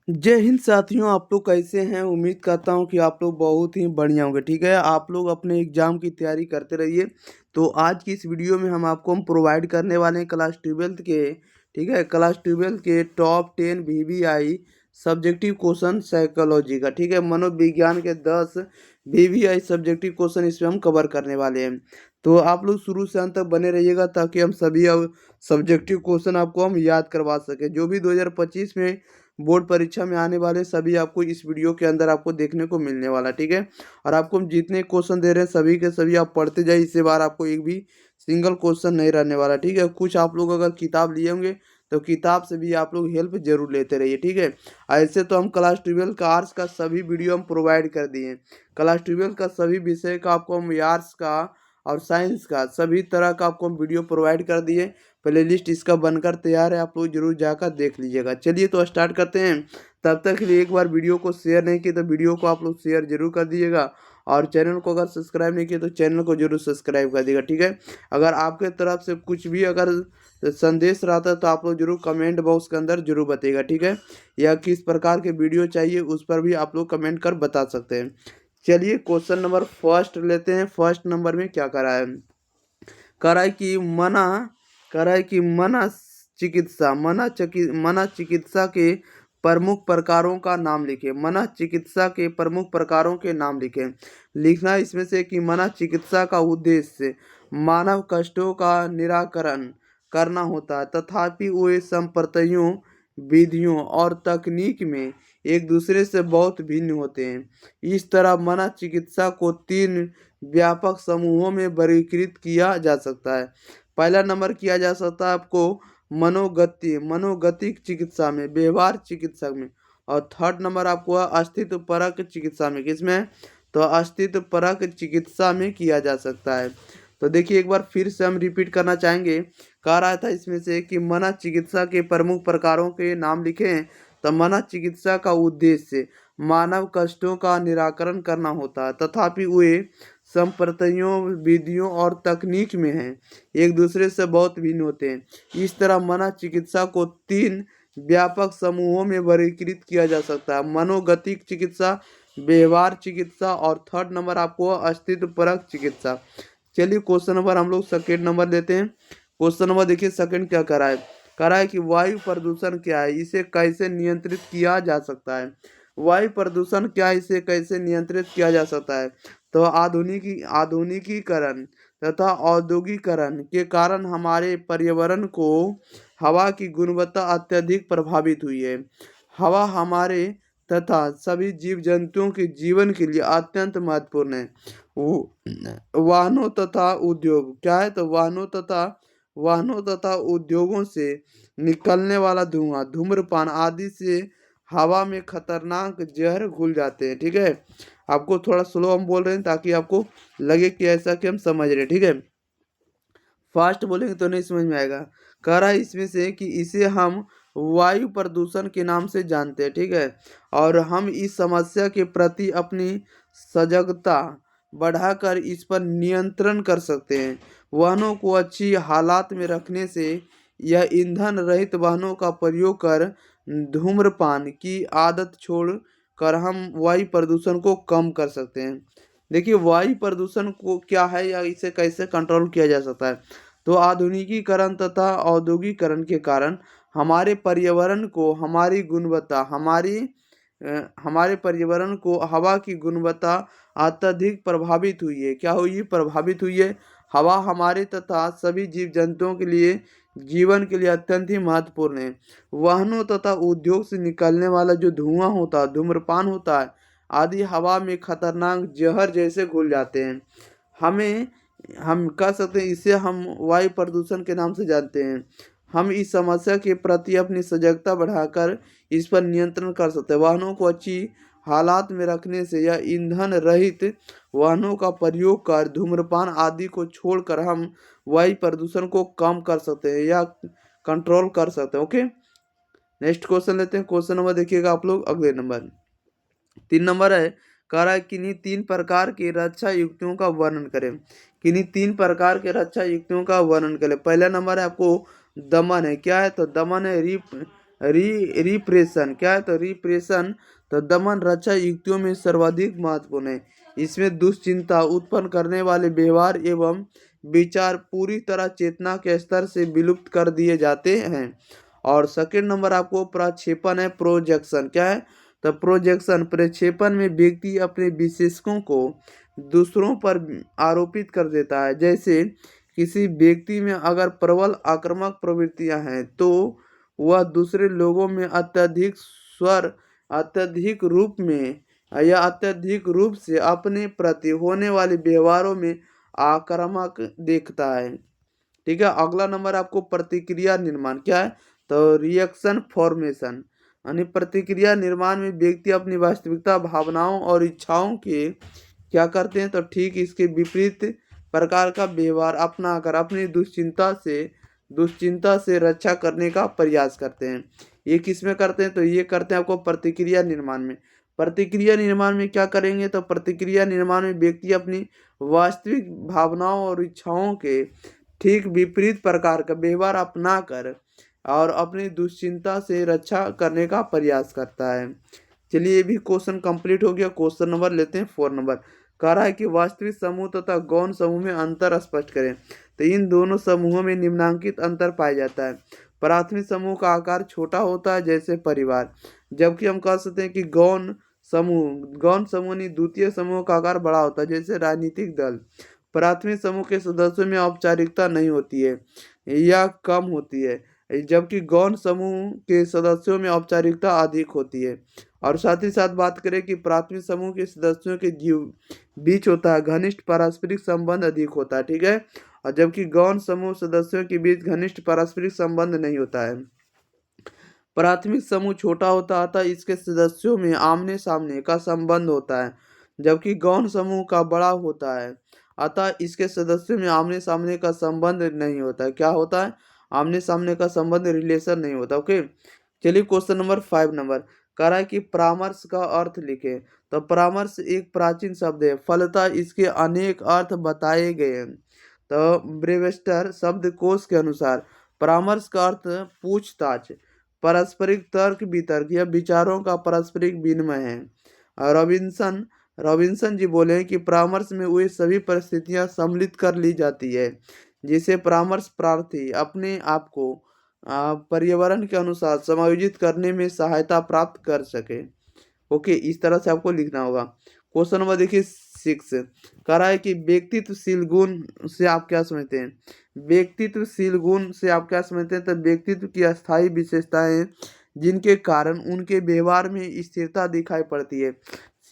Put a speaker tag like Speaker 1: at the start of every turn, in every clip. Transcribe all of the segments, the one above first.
Speaker 1: जय हिंद साथियों, आप लोग कैसे हैं। उम्मीद करता हूं कि आप लोग बहुत ही बढ़िया होंगे। ठीक है, आप लोग अपने एग्जाम की तैयारी करते रहिए। तो आज की इस वीडियो में हम प्रोवाइड करने वाले हैं क्लास 12th के, ठीक है, क्लास 12th के top 10 VVI subjective question psychology का, ठीक है, मनोविज्ञान के 10 VVI सब्जेक्टिव क्वेश्चन इसमें हम कवर करने वाले हैं। तो आप लोग शुरू से अंत तक बने रहिएगा ताकि हम सभी अब सब्जेक्टिव क्वेश्चन आपको हम याद करवा सकें। जो भी 2025 में बोर्ड परीक्षा में आने वाले सभी आपको इस वीडियो के अंदर आपको देखने को मिलने वाला, ठीक है। और आपको हम जितने क्वेश्चन दे रहे हैं सभी के सभी आप पढ़ते जाइए, इससे बार आपको एक भी सिंगल क्वेश्चन नहीं रहने वाला, ठीक है। कुछ आप लोग अगर किताब लिए होंगे तो किताब से भी आप लोग हेल्प जरूर लेते रहिए, ठीक है। ऐसे तो हम क्लास 12 का आर्ट्स का सभी वीडियो हम प्रोवाइड कर दिए हैं। क्लास 12 का सभी विषय का आपको हम आर्ट्स का और साइंस का सभी तरह का आपको हम वीडियो प्रोवाइड कर दिए। प्ले लिस्ट इसका बनकर तैयार है, आप लोग जरूर जाकर देख लीजिएगा। चलिए तो स्टार्ट करते हैं। तब तक के लिए एक बार वीडियो को शेयर नहीं किया तो वीडियो को आप लोग शेयर जरूर कर दीजिएगा, और चैनल को अगर सब्सक्राइब नहीं किया तो चैनल को जरूर सब्सक्राइब कर दीजिएगा, ठीक है। अगर आपके तरफ से कुछ भी अगर संदेश रहता है तो आप लोग जरूर कमेंट बॉक्स के अंदर जरूर बताइएगा, ठीक है। या किस प्रकार के वीडियो चाहिए उस पर भी आप लोग कमेंट कर बता सकते हैं। चलिए क्वेश्चन नंबर फर्स्ट लेते हैं। फर्स्ट नंबर में क्या करा है, करा है कि मना चिकित्सा के प्रमुख प्रकारों का नाम लिखे। मना चिकित्सा के प्रमुख प्रकारों के नाम लिखे। लिखना इसमें से कि मना चिकित्सा का उद्देश्य मानव कष्टों का निराकरण करना होता है, तथापि वे संप्रदायों, विधियों और तकनीक में एक दूसरे से बहुत भिन्न होते हैं। इस तरह मना चिकित्सा को 3 व्यापक समूहों में वर्गीकृत किया जा सकता है। पहला नंबर किया जा सकता है आपको मनोगतिक चिकित्सा में, व्यवहार चिकित्सा में, और थर्ड नंबर आपको अस्तित्व परक चिकित्सा में। किसमें? तो अस्तित्व परक चिकित्सा में किया जा सकता है। तो देखिए एक बार फिर से हम रिपीट करना चाहेंगे। कह रहा था इसमें से कि मना चिकित्सा के प्रमुख प्रकारों के नाम लिखें। तो मना चिकित्सा का उद्देश्य मानव कष्टों का निराकरण करना होता है, तथापि वे संप्रदायों, विधियों और तकनीक में हैं, एक दूसरे से बहुत भिन्न होते हैं। इस तरह मना चिकित्सा को 3 व्यापक समूहों में वर्गीकृत किया जा सकता है: मनोगतिक चिकित्सा, व्यवहार चिकित्सा, और थर्ड नंबर आपको अस्तित्व परक चिकित्सा। चलिए क्वेश्चन नंबर हम लोग सेकेंड नंबर लेते हैं। क्वेश्चन नंबर देखिए सेकेंड क्या करा है। करा है कि वायु प्रदूषण क्या है, इसे कैसे नियंत्रित किया जा सकता है। वायु प्रदूषण क्या है, इसे कैसे नियंत्रित किया जा सकता है। तो आधुनिकीकरण तथा औद्योगिकरण के कारण हमारे पर्यावरण को हवा की गुणवत्ता अत्यधिक प्रभावित हुई है। हवा हमारे तथा सभी जीव जंतुओं के जीवन के लिए अत्यंत महत्वपूर्ण है। वाहनों तथा उद्योग क्या है, तो वाहनों तथा उद्योगों से निकलने वाला धुआं, धूम्रपान आदि से हवा में खतरनाक जहर घुल जाते हैं, ठीक है। आपको थोड़ा स्लो हम बोल रहे हैं ताकि आपको लगे कि ऐसा कि हम समझ रहे हैं, ठीक है। फास्ट बोलेंगे तो नहीं समझ में आएगा। कह रहा है इसमें से कि इसे हम वायु प्रदूषण के नाम से जानते हैं, ठीक है। और हम इस समस्या के प्रति अपनी सजगता बढ़ाकर इस पर नियंत्रण कर सकते हैं। वाहनों को अच्छी हालात में रखने से या ईंधन रहित वाहनों का प्रयोग कर धूम्रपान की आदत छोड़ कर हम वायु प्रदूषण को कम कर सकते हैं। देखिए वायु प्रदूषण को क्या है या इसे कैसे कंट्रोल किया जा सकता है। तो आधुनिकीकरण तथा औद्योगिकरण के कारण हमारे पर्यावरण को हमारे पर्यावरण को हवा की गुणवत्ता अत्यधिक प्रभावित हुई है। क्या हुई? प्रभावित हुई है। हवा हमारे तथा सभी जीव जंतुओं के लिए जीवन के लिए अत्यंत ही महत्वपूर्ण है। वाहनों तथा उद्योग से निकलने वाला जो धुआं होता है, धूम्रपान होता है आदि हवा में खतरनाक जहर जैसे घुल जाते हैं। हम कह सकते हैं इसे हम वायु प्रदूषण के नाम से जानते हैं। हम इस समस्या के प्रति अपनी सजगता बढ़ाकर इस पर नियंत्रण कर सकते हैं। वाहनों को अच्छी हालात में रखने से या ईंधन रहित वाहनों का प्रयोग कर धूम्रपान आदि को छोड़कर हम वायु प्रदूषण को कम कर सकते हैं या कंट्रोल कर सकते हैं। ओके, नेक्स्ट क्वेश्चन लेते हैं। क्वेश्चन नंबर देखिएगा आप लोग अगले नंबर 3 नंबर है। कह रहा है किन्हीं 3 प्रकार की रक्षा युक्तियों का वर्णन करें। किन्हीं 3 प्रकार के रक्षा युक्तियों का वर्णन करें। पहला नंबर है आपको दमन है। क्या है? तो दमन है रिप्रेशन क्या है, तो रिप्रेशन तो दमन रक्षा युक्तियों में सर्वाधिक महत्वपूर्ण है। इसमें दुश्चिंता उत्पन्न करने वाले व्यवहार एवं विचार पूरी तरह चेतना के स्तर से विलुप्त कर दिए जाते हैं। और सेकंड नंबर आपको प्रक्षेपण है, प्रोजेक्शन क्या है, तो प्रोजेक्शन प्रक्षेपण में व्यक्ति अपने विशेषकों को दूसरों पर आरोपित कर देता है। जैसे किसी व्यक्ति में अगर प्रबल आक्रामक प्रवृत्तियां हैं तो वह दूसरे लोगों में अत्यधिक रूप में या अत्यधिक रूप से अपने प्रति होने वाले व्यवहारों में आक्रामक देखता है। ठीक है, अगला नंबर आपको प्रतिक्रिया निर्माण क्या है, तो रिएक्शन फॉर्मेशन यानी प्रतिक्रिया निर्माण में व्यक्ति अपनी वास्तविकता भावनाओं और इच्छाओं के क्या करते हैं, तो ठीक इसके विपरीत प्रकार का व्यवहार अपनाकर अपनी दुश्चिंता से रक्षा करने का प्रयास करते हैं। ये किस में करते हैं, तो ये करते हैं आपको प्रतिक्रिया निर्माण में। प्रतिक्रिया निर्माण में क्या करेंगे, तो प्रतिक्रिया निर्माण में व्यक्ति अपनी वास्तविक भावनाओं और इच्छाओं के ठीक विपरीत प्रकार का व्यवहार अपनाकर और अपनी दुश्चिंता से रक्षा करने का प्रयास करता है। चलिए ये भी क्वेश्चन कंप्लीट हो गया। क्वेश्चन नंबर लेते हैं 4 नंबर। कह रहा है कि वास्तविक समूह तथा गौण समूह में अंतर स्पष्ट करें। तो इन दोनों समूहों में निम्नलिखित अंतर पाया जाता है। प्राथमिक समूह का आकार छोटा होता है जैसे परिवार, जबकि हम कह सकते हैं कि गौण समूह नहीं द्वितीय समूह का आकार बड़ा होता है जैसे राजनीतिक दल। प्राथमिक समूह के सदस्यों में औपचारिकता नहीं होती है या कम होती है, जबकि गौण समूह के सदस्यों में औपचारिकता अधिक होती है। और साथ ही साथ बात करें कि प्राथमिक समूह के सदस्यों के बीच होता है घनिष्ठ पारस्परिक संबंध अधिक होता है। ठीक है, और जबकि गौण समूह सदस्यों के बीच घनिष्ठ पारस्परिक संबंध नहीं होता है। प्राथमिक समूह छोटा होता है, इसके सदस्यों में आमने सामने का संबंध होता है, जबकि गौण समूह का बड़ा होता है, अतः इसके सदस्यों में आमने सामने का संबंध नहीं होता है। क्या होता है, आमने सामने का संबंध, रिलेशन नहीं होता। ओके, चलिए क्वेश्चन नंबर 5 नंबर। कह रहा है कि परामर्श का अर्थ लिखे। तो परामर्श एक प्राचीन शब्द है, फलतः इसके अनेक अर्थ बताए गए हैं। तो ब्रेवेस्टर शब्दकोश के अनुसार परामर्श का अर्थ पूछताछ, पारस्परिक तर्क वितर्क या विचारों का पारस्परिक विनिमय है। और रॉबिन्सन जी बोले कि परामर्श में वे सभी परिस्थितियां सम्मिलित कर ली जाती है जिसे परामर्श प्रार्थी अपने आप को पर्यावरण के अनुसार समायोजित करने में सहायता प्राप्त कर सके। ओके, इस तरह से आपको लिखना होगा। क्वेश्चन नंबर देखिए 6 कह रहा है कि व्यक्तित्वशील गुण से आप क्या समझते हैं। व्यक्तित्वशील गुण से आप क्या समझते हैं, तो व्यक्तित्व की अस्थायी विशेषताएं जिनके कारण उनके व्यवहार में स्थिरता दिखाई पड़ती है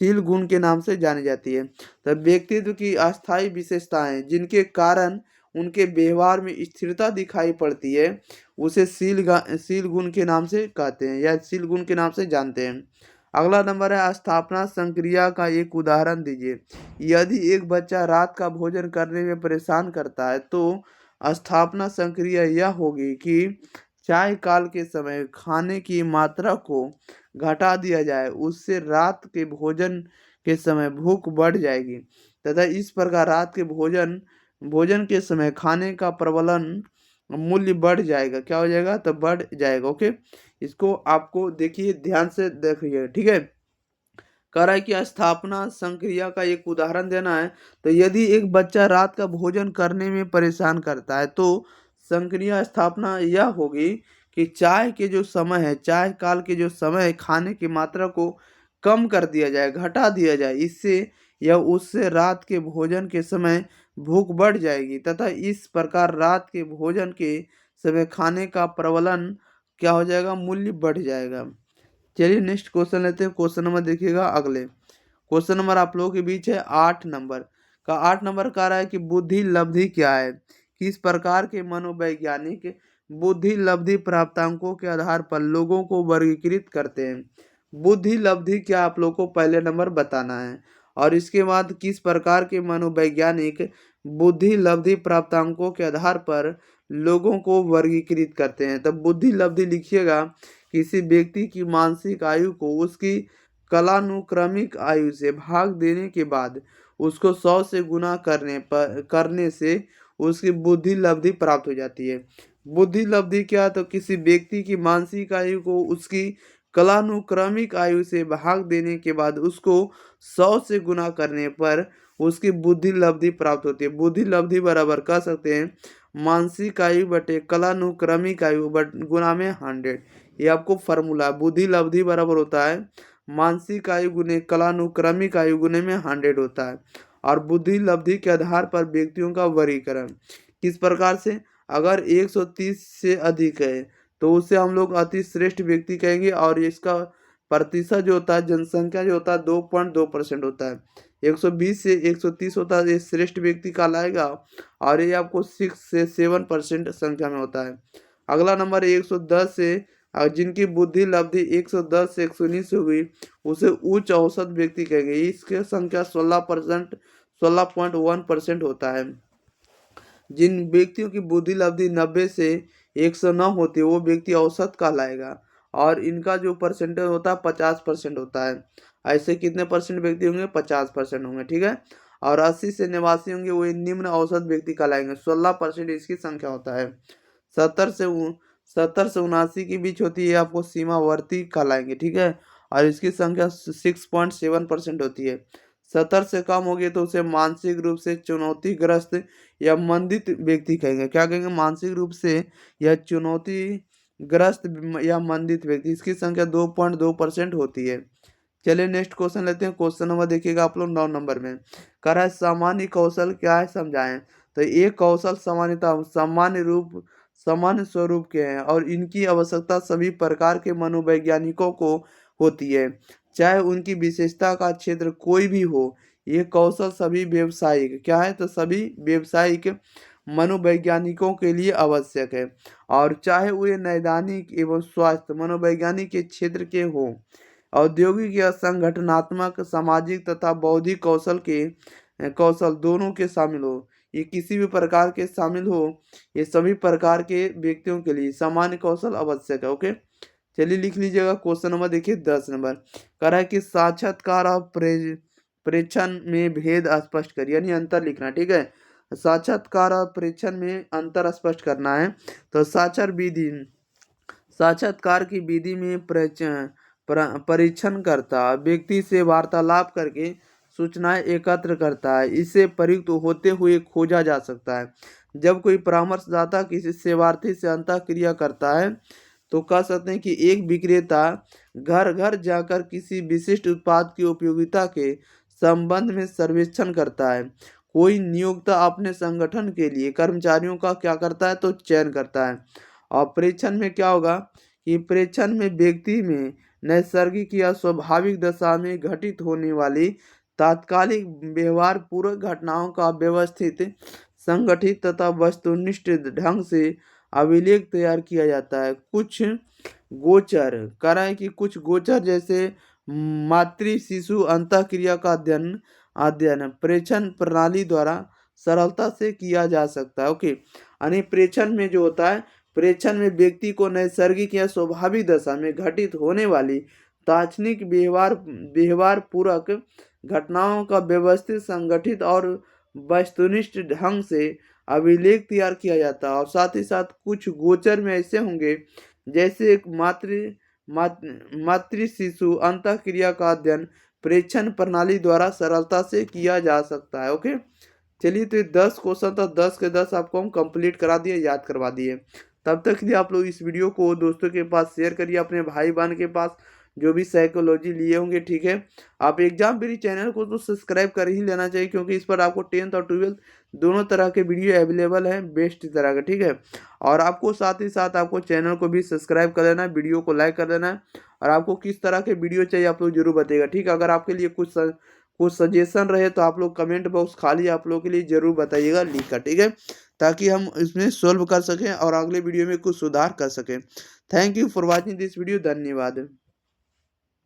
Speaker 1: शील गुण के नाम से जानी जाती है। तो व्यक्तित्व की अस्थायी विशेषताएं जिनके कारण उनके व्यवहार में स्थिरता दिखाई पड़ती है उसे शील गुण के नाम से कहते हैं या शील गुण के नाम से जानते हैं। अगला नंबर है स्थापना संक्रिया का एक उदाहरण दीजिए। यदि एक बच्चा रात का भोजन करने में परेशान करता है तो स्थापना संक्रिया यह होगी कि चाय काल के समय खाने की मात्रा को घटा दिया जाए, उससे रात के भोजन के समय भूख बढ़ जाएगी तथा इस प्रकार रात के भोजन के समय खाने का प्रबलन मूल्य बढ़ जाएगा। क्या हो जाएगा, तो बढ़ जाएगा। ओके, इसको आपको देखिए ध्यान से देखिए। ठीक है, कह रहा है कि स्थापना संक्रिया का एक उदाहरण देना है। तो यदि एक बच्चा रात का भोजन करने में परेशान करता है तो संक्रिया स्थापना यह होगी कि चाय काल के जो समय है खाने की मात्रा को कम कर दिया जाए, घटा दिया जाए, इससे या उससे रात के भोजन के समय भूख बढ़ जाएगी तथा इस प्रकार रात के भोजन के समय खाने का प्रबलन क्या हो जाएगा, मूल्य बढ़ जाएगा। चलिए नेक्स्ट क्वेश्चन लेते हैं। क्वेश्चन नंबर देखिएगा अगले। क्वेश्चन नंबर आप लोगों के बीच है 8 नंबर का। 8 नंबर कह रहा है कि बुद्धि लब्धि क्या है। किस प्रकार के मनोवैज्ञानिक बुद्धि लब्धि प्राप्तांकों के आधार पर लोगों को वर्गीकृत करते हैं। बुद्धि लब्धि क्या आप लोगों को पहले नंबर बताना है और इसके बाद किस प्रकार के मनोवैज्ञानिक बुद्धि लब्धि प्राप्तांकों के आधार पर लोगों को वर्गीकृत करते हैं। तब बुद्धि लब्धि लिखिएगा, किसी व्यक्ति की मानसिक आयु को उसकी कालानुक्रमिक आयु से भाग देने के बाद उसको 100 से गुना करने से उसकी बुद्धि लब्धि प्राप्त हो जाती है। बुद्धि लब्धि क्या है, तो किसी व्यक्ति की मानसिक आयु को उसकी कालानुक्रमिक आयु से भाग देने के बाद उसको 100 से गुना करने पर उसकी बुद्धि लब्धि प्राप्त होती है। बुद्धि लब्धि बराबर कह सकते हैं मानसिक आयु बटे कालानुक्रमिक आयु बट गुना में 100। ये आपको फार्मूला, बुद्धि लब्धि बराबर होता है मानसिक आयु गुने कालानुक्रमिक आयु गुने में 100 होता है। और बुद्धि लब्धि के आधार पर व्यक्तियों का वर्गीकरण किस प्रकार से, अगर 130 से अधिक है तो उसे हम लोग अति श्रेष्ठ व्यक्ति कहेंगे, और इसका प्रतिशत जो होता है, जनसंख्या जो होता है 2.2% होता है। 120 से 130 होता है, ये श्रेष्ठ व्यक्ति कहलाएगा, और ये आपको 6 से 7% संख्या में होता है। अगला नंबर 110 से जिनकी बुद्धि लब्धि 110 से 119 हो गई उसे उच्च औसत व्यक्ति कहेंगे। इसकी संख्या 16.1% होता है। जिन व्यक्तियों की बुद्धि लब्धि 90 से 109 होती है वो व्यक्ति औसत कहलाएगा, और इनका जो परसेंटेज होता है 50% होता है। ऐसे कितने परसेंट व्यक्ति होंगे, 50% होंगे, ठीक है। और 80 से 89 होंगे वो निम्न औसत व्यक्ति कहलाएंगे, 16% इसकी संख्या होता है। 70 से 79 के बीच होती है आपको सीमावर्ती कहलाएंगे, ठीक है, और इसकी संख्या 6.7% होती है। 70 से कम हो गई तो उसे मानसिक रूप से चुनौतीग्रस्त या मंदित व्यक्ति कहेंगे। क्या कहेंगे, मानसिक रूप से या चुनौतीग्रस्त या मंदित व्यक्ति। इसकी संख्या 2.2% होती है। चलिए नेक्स्ट क्वेश्चन लेते हैं। क्वेश्चन नंबर देखिएगा आप लोग 9 नंबर में कह रहा है सामान्य कौशल क्या है समझाएं। तो ये कौशल सामान्य स्वरूप के हैं और इनकी आवश्यकता सभी प्रकार के मनोवैज्ञानिकों को होती है, चाहे उनकी विशेषता का क्षेत्र कोई भी हो। ये कौशल सभी व्यवसायिक क्या है, तो सभी व्यवसायिक मनोवैज्ञानिकों के लिए आवश्यक है, और चाहे वे नैदानिक एवं स्वास्थ्य मनोवैज्ञानिक के क्षेत्र के हों। औद्योगिक या संगठनात्मक सामाजिक तथा बौद्धिक कौशल दोनों के शामिल हो, ये किसी भी प्रकार के शामिल हो, ये सभी प्रकार के व्यक्तियों के लिए सामान्य कौशल आवश्यक है। ओके, चलिए लिख लीजिएगा। क्वेश्चन नंबर देखिए 10 नंबर कह रहा है कि साक्षात्कार और प्रेक्षण में भेद स्पष्ट करिए, यानी अंतर लिखना, ठीक है। साक्षात्कार और प्रेक्षण में अंतर स्पष्ट करना है। तो साक्षात्कार की विधि में परीक्षण करता व्यक्ति से वार्तालाप करके सूचनाएं एकत्र करता है, इससे प्रयुक्त होते हुए खोजा जा सकता है। जब कोई परामर्शदाता किसी सेवार्थी से अंतःक्रिया करता है तो कह सकते हैं कि एक विक्रेता घर घर जाकर किसी विशिष्ट उत्पाद की उपयोगिता के संबंध में सर्वेक्षण करता है। कोई नियोक्ता अपने संगठन के लिए कर्मचारियों का क्या करता है, तो चयन करता है। और प्रेक्षण में क्या होगा कि प्रेक्षण में व्यक्ति में नैसर्गिक या स्वाभाविक दशा में घटित होने वाली तात्कालिक व्यवहार पूर्वक घटनाओं का व्यवस्थित, संगठित तथा वस्तुनिष्ठ ढंग से अभिलेख तैयार किया जाता है। कुछ गोचर कह रहा है कि कुछ गोचर जैसे मातृ शिशु अंतःक्रिया का अध्ययन प्रेक्षण प्रणाली द्वारा सरलता से किया जा सकता है। ओके, यानी प्रेक्षण में जो होता है, प्रेक्षण में व्यक्ति को नैसर्गिक या स्वाभाविक दशा में घटित होने वाली तात्क्षणिक व्यवहार पूर्वक घटनाओं का व्यवस्थित, संगठित और वस्तुनिष्ठ ढंग से अभिलेख तैयार किया जाता है। और साथ ही साथ कुछ गोचर में ऐसे होंगे जैसे एक मातृ शिशु अंतःक्रिया का अध्ययन प्रेक्षण प्रणाली द्वारा सरलता से किया जा सकता है। ओके, चलिए तो 10 क्वेश्चन था, 10 के 10 आपको हम कंप्लीट करा दिए, याद करवा दिए। तब तक के लिए आप लोग इस वीडियो को दोस्तों के पास शेयर करिए, अपने भाई बहन के पास जो भी साइकोलॉजी लिए होंगे, ठीक है। आप एग्जाम पेरी चैनल को तो सब्सक्राइब कर ही लेना चाहिए, क्योंकि इस पर आपको 10th और 12th दोनों तरह के वीडियो अवेलेबल हैं, बेस्ट तरह का, ठीक है। और आपको साथ ही साथ आपको चैनल को भी सब्सक्राइब कर लेना है, वीडियो को लाइक कर देना है, और आपको किस तरह के वीडियो चाहिए आप लोग जरूर बताइएगा, ठीक है। अगर आपके लिए कुछ सजेशन रहे तो आप लोग कमेंट बॉक्स खाली आप लोगों के लिए जरूर बताइएगा लिख कर, ठीक है, ताकि हम इसमें सोल्व कर सकें और अगले वीडियो में कुछ सुधार कर सकें। Thank you for watching this video, धन्यवाद।